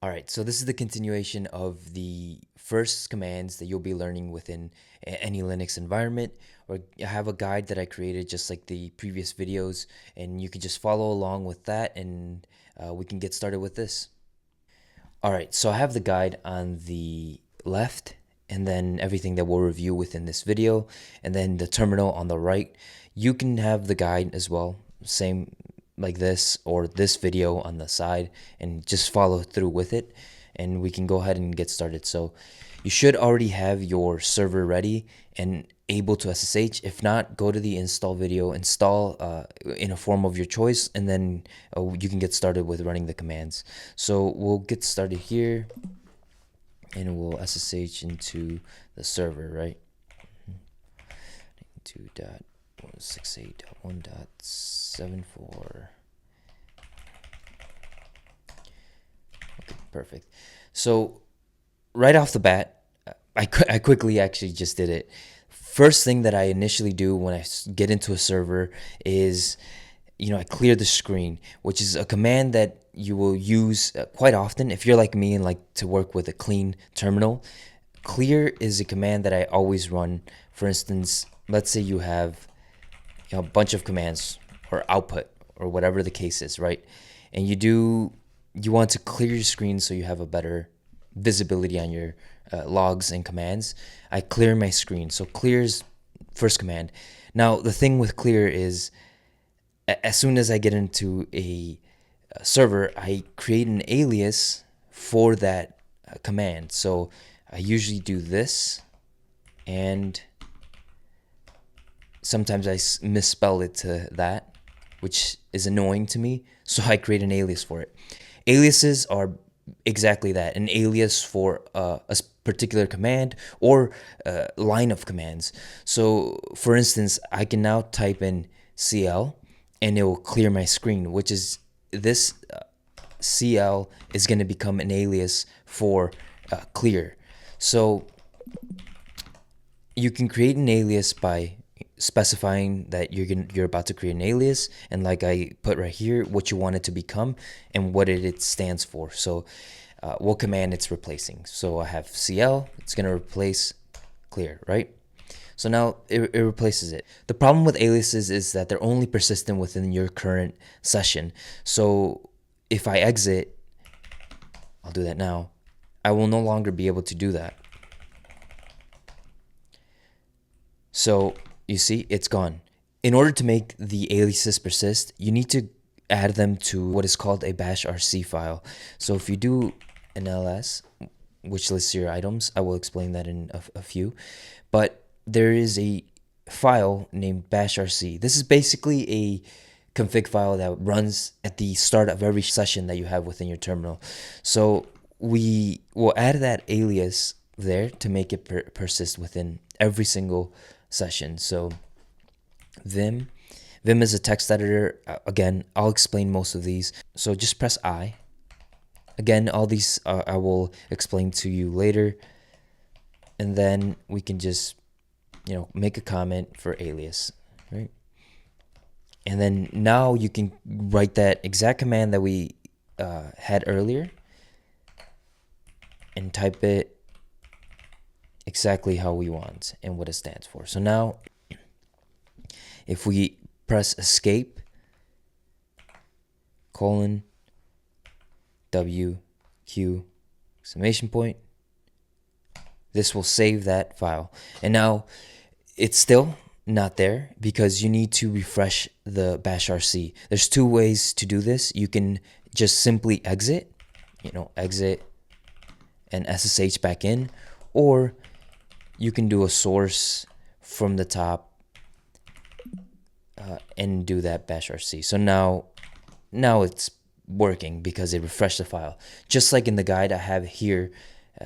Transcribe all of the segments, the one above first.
All right, so this is the continuation of the first commands that you'll be learning within any Linux environment. Or I have a guide that I created just like the previous videos, and you can just follow along with that, and we can get started with this. All right, so I have the guide on the left, and then everything that we'll review within this video, and then the terminal on the right. You can have the guide as well, same like this, or this video on the side, and just follow through with it, and we can go ahead and get started. So you should already have your server ready and able to SSH. If not, go to the install video, install in a form of your choice, and then you can get started with running the commands. So we'll get started here, and we'll SSH into the server, right? 2.168.1.74. Okay, perfect. So right off the bat, I quickly actually just did it. First thing that I initially do when I get into a server is, I clear the screen, which is a command that you will use quite often if you're like me and like to work with a clean terminal. Clear is a command that I always run. For instance, let's say you have a bunch of commands or output or whatever the case is, right? And you want to clear your screen so you have a better visibility on your logs and commands. I clear my screen. So clear is first command. Now the thing with clear is, as soon as I get into a server, I create an alias for that command. So I usually do this, and sometimes I misspell it to that, which is annoying to me. So I create an alias for it. Aliases are exactly that, an alias for a particular command or line of commands. So for instance, I can now type in CL and it will clear my screen, which is this CL is going to become an alias for clear. So you can create an alias by specifying that you're about to create an alias, and like I put right here, what you want it to become and what it stands for. So what command it's replacing. So I have CL, it's going to replace clear, right? So now it replaces it. The problem with aliases is that they're only persistent within your current session. So if I exit, I'll do that now, I will no longer be able to do that. So you see, it's gone. In order to make the aliases persist, you need to add them to what is called a bashrc file. So if you do an ls, which lists your items, I will explain that in a few, but there is a file named bashrc. This is basically a config file that runs at the start of every session that you have within your terminal. So we will add that alias there to make it persist within every single session. So Vim is a text editor. Again, I'll explain most of these. So just press I. Again, all these I will explain to you later. And then we can just, make a comment for alias, right? And then now you can write that exact command that we had earlier and type it exactly how we want and what it stands for. So now if we press escape, colon, W, Q, exclamation point, this will save that file. And now it's still not there because you need to refresh the bashrc. There's two ways to do this. You can just simply exit, exit and SSH back in, or you can do a source from the top and do that bashrc. So now it's working because it refreshed the file. Just like in the guide I have here,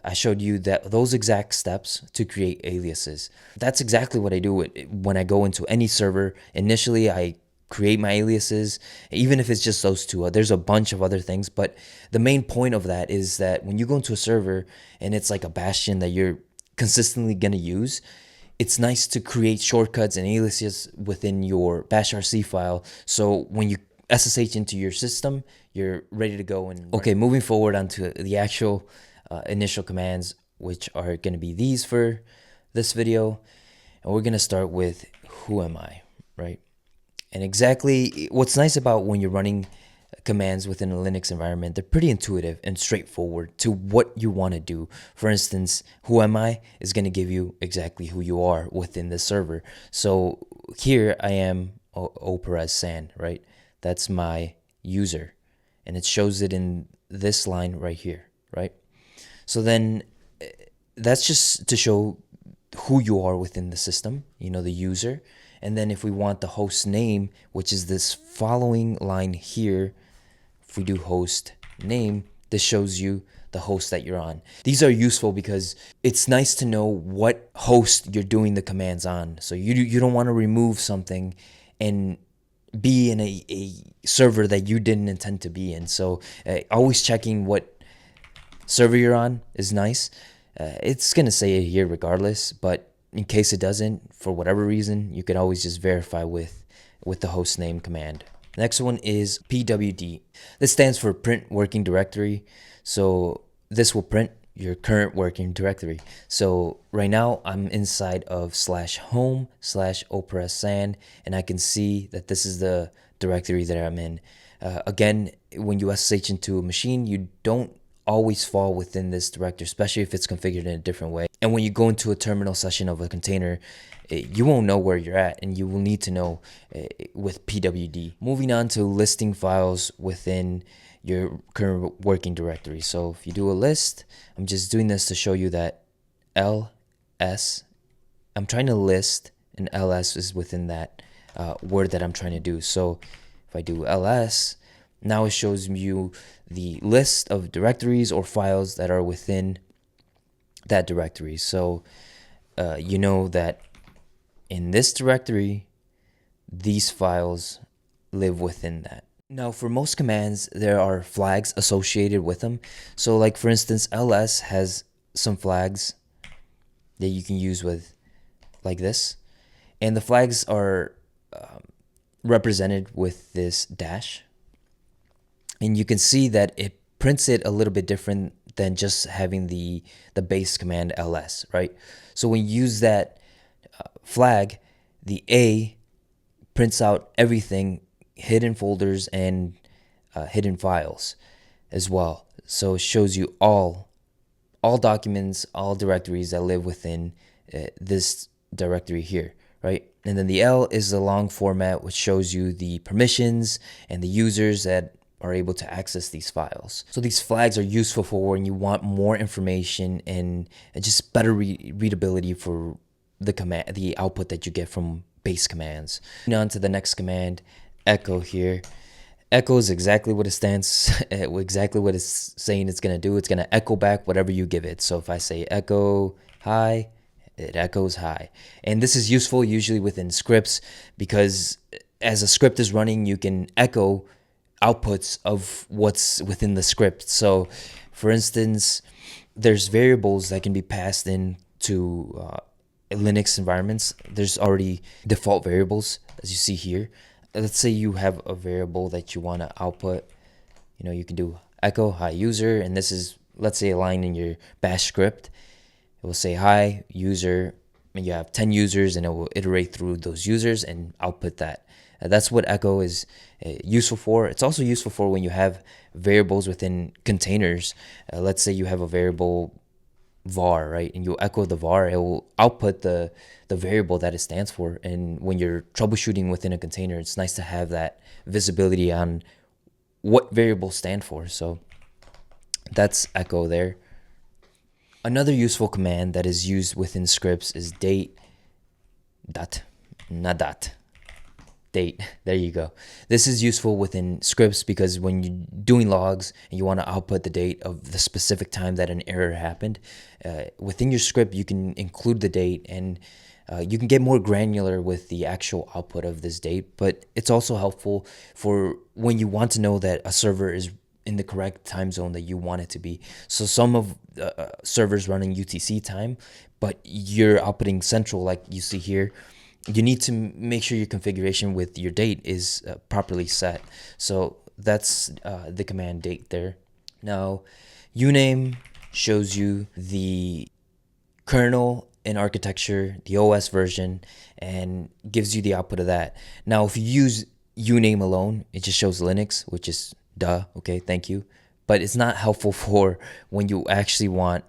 I showed you that those exact steps to create aliases. That's exactly what I do when I go into any server. Initially, I create my aliases, even if it's just those two. There's a bunch of other things, but the main point of that is that when you go into a server and it's like a bastion that you're consistently going to use, it's nice to create shortcuts and aliases within your bashrc file. So when you SSH into your system, you're ready to go. And okay, moving forward onto the actual initial commands, which are going to be these for this video. And we're going to start with whoami, right? And exactly what's nice about when you're running commands within a Linux environment, they're pretty intuitive and straightforward to what you want to do. For instance, whoami is going to give you exactly who you are within the server. So here I am, San, right? That's my user, and it shows it in this line right here, right? So then that's just to show who you are within the system, the user. And then if we want the host name, which is this following line here, if we do host name, this shows you the host that you're on. These are useful because it's nice to know what host you're doing the commands on. So you don't want to remove something and be in a server that you didn't intend to be in. So always checking what server you're on is nice. It's going to say it here regardless, but in case it doesn't, for whatever reason, you could always just verify with the hostname command. Next one is pwd. This stands for print working directory. So this will print your current working directory. So right now I'm inside of /home/san, and I can see that this is the directory that I'm in. Again, when you SSH into a machine, you don't always fall within this directory, especially if it's configured in a different way. And when you go into a terminal session of a container, you won't know where you're at, and you will need to know with pwd. Moving on to listing files within your current working directory. So if you do a list, I'm just doing this to show you that ls, I'm trying to list, and ls is within that word that I'm trying to do. So if I do ls, now it shows you the list of directories or files that are within that directory. So you know that in this directory, these files live within that. Now, for most commands, there are flags associated with them. So like, for instance, ls has some flags that you can use with like this. And the flags are represented with this dash. And you can see that it prints it a little bit different than just having the base command ls, right? So when you use that flag, the A prints out everything, hidden folders and hidden files as well. So it shows you all documents, all directories that live within this directory here, right? And then the L is the long format, which shows you the permissions and the users that are able to access these files. So these flags are useful for when you want more information and just better readability for the command, the output that you get from base commands. On to the next command, echo here. Echo is exactly what it stands, exactly what it's saying it's gonna do. It's gonna echo back whatever you give it. So if I say echo hi, it echoes hi. And this is useful usually within scripts, because as a script is running, you can echo outputs of what's within the script. So for instance, there's variables that can be passed into Linux environments. There's already default variables, as you see here. Let's say you have a variable that you want to output. You can do echo hi user, and this is, let's say, a line in your bash script. It will say hi user, and you have 10 users, and it will iterate through those users and output that. That's what echo is useful for. It's also useful for when you have variables within containers. Let's say you have a variable var, right? And you echo the var, it will output the variable that it stands for. And when you're troubleshooting within a container, it's nice to have that visibility on what variables stand for. So that's echo there. Another useful command that is used within scripts is date dot, not dot. Date. There you go. This is useful within scripts because when you're doing logs and you want to output the date of the specific time that an error happened, within your script you can include the date, and you can get more granular with the actual output of this date. But it's also helpful for when you want to know that a server is in the correct time zone that you want it to be. So some of servers running UTC time, but you're outputting central, like you see here. you need to make sure your configuration with your date is properly set. So that's the command date there. Now, uname shows you the kernel and architecture, the OS version, and gives you the output of that. Now, if you use uname alone, it just shows Linux, which is duh, okay, thank you. But it's not helpful for when you actually want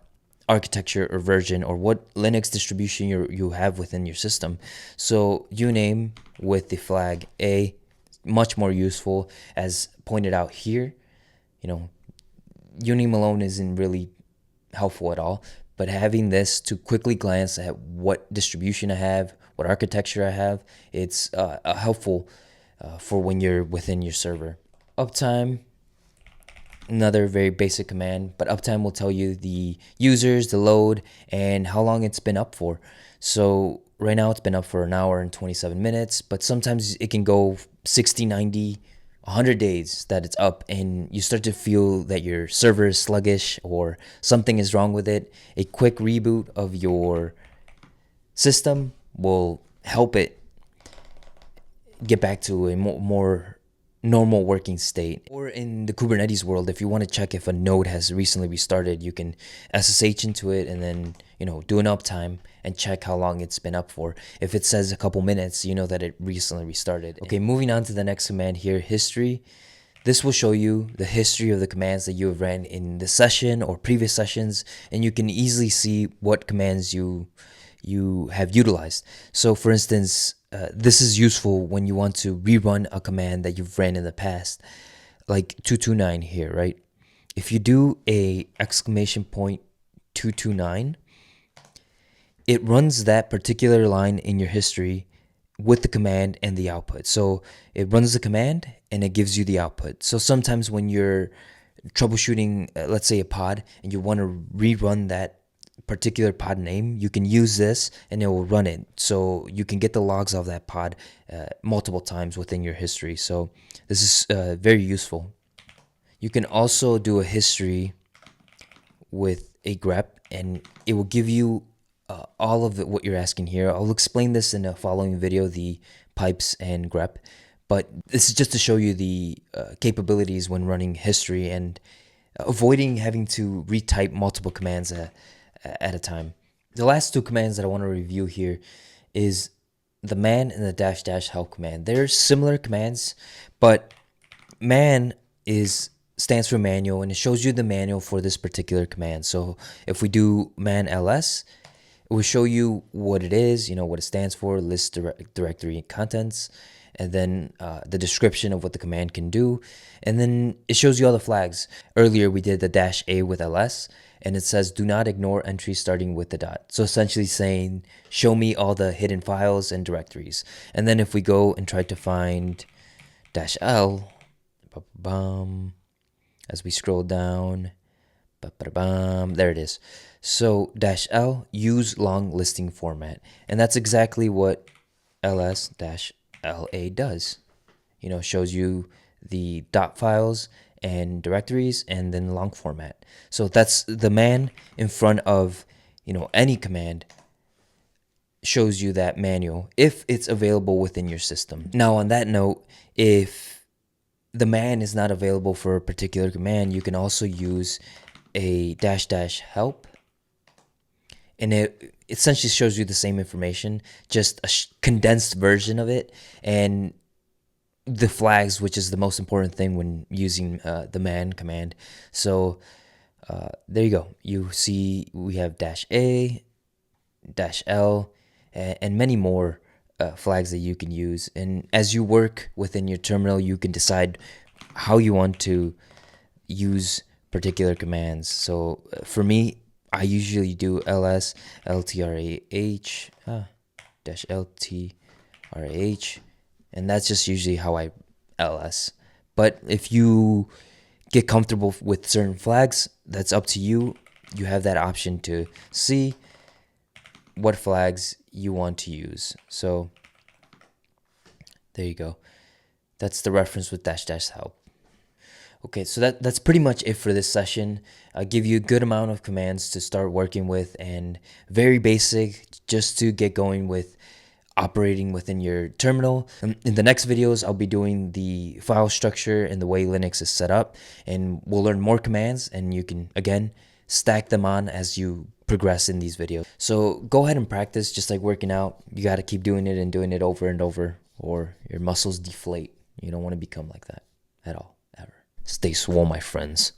architecture or version or what Linux distribution you have within your system. So uname with the flag A, much more useful, as pointed out here. You know, uname alone isn't really helpful at all, but having this to quickly glance at what distribution I have, what architecture I have, it's helpful for when you're within your server. Uptime, another very basic command, but uptime will tell you the users, the load, and how long it's been up for. So right now it's been up for an hour and 27 minutes, but sometimes it can go 60, 90, 100 days that it's up, and you start to feel that your server is sluggish or something is wrong with it. A quick reboot of your system will help it get back to a more normal working state. Or in the Kubernetes world, if you want to check if a node has recently restarted, you can SSH into it and then, do an uptime and check how long it's been up for. If it says a couple minutes, you know that it recently restarted. Okay, moving on to the next command here, history. This will show you the history of the commands that you have ran in the session or previous sessions, and you can easily see what commands you have utilized. So for instance, this is useful when you want to rerun a command that you've ran in the past, like 229 here, right? If you do a exclamation point 229, it runs that particular line in your history with the command and the output. So it runs the command and it gives you the output. So sometimes when you're troubleshooting, let's say a pod, and you want to rerun that particular pod name, you can use this and it will run it. So you can get the logs of that pod multiple times within your history. So this is very useful. You can also do a history with a grep, and it will give you all of what you're asking here. I'll explain this in a following video, the pipes and grep, but this is just to show you the capabilities when running history and avoiding having to retype multiple commands at a time. The last two commands that I want to review here is the man and the dash dash help command. They're similar commands, but man stands for manual, and it shows you the manual for this particular command. So if we do man ls, it will show you what it is, what it stands for, list directory contents, and then the description of what the command can do. And then it shows you all the flags. Earlier we did the dash a with ls, and it says do not ignore entries starting with the dot. So essentially saying show me all the hidden files and directories. And then if we go and try to find dash l, as we scroll down, there it is. So dash L, use long listing format. And that's exactly what ls dash LA does. Shows you the dot files and directories and then long format. So that's the man in front of, any command shows you that manual if it's available within your system. Now on that note, if the man is not available for a particular command, you can also use a dash dash help, and it essentially shows you the same information, just a condensed version of it, and the flags, which is the most important thing when using the man command. So there you go. You see we have dash A, dash L, and many more flags that you can use. And as you work within your terminal, you can decide how you want to use particular commands. So for me, I usually do ls ltrah dash ltrah, and that's just usually how I ls. But if you get comfortable with certain flags, that's up to you. You have that option to see what flags you want to use. So there you go. That's the reference with dash dash help. Okay, so that's pretty much it for this session. I'll give you a good amount of commands to start working with, and very basic just to get going with operating within your terminal. In the next videos, I'll be doing the file structure and the way Linux is set up, and we'll learn more commands, and you can, again, stack them on as you progress in these videos. So go ahead and practice, just like working out. You got to keep doing it and doing it over and over, or your muscles deflate. You don't want to become like that at all, ever. Stay swole, my friends.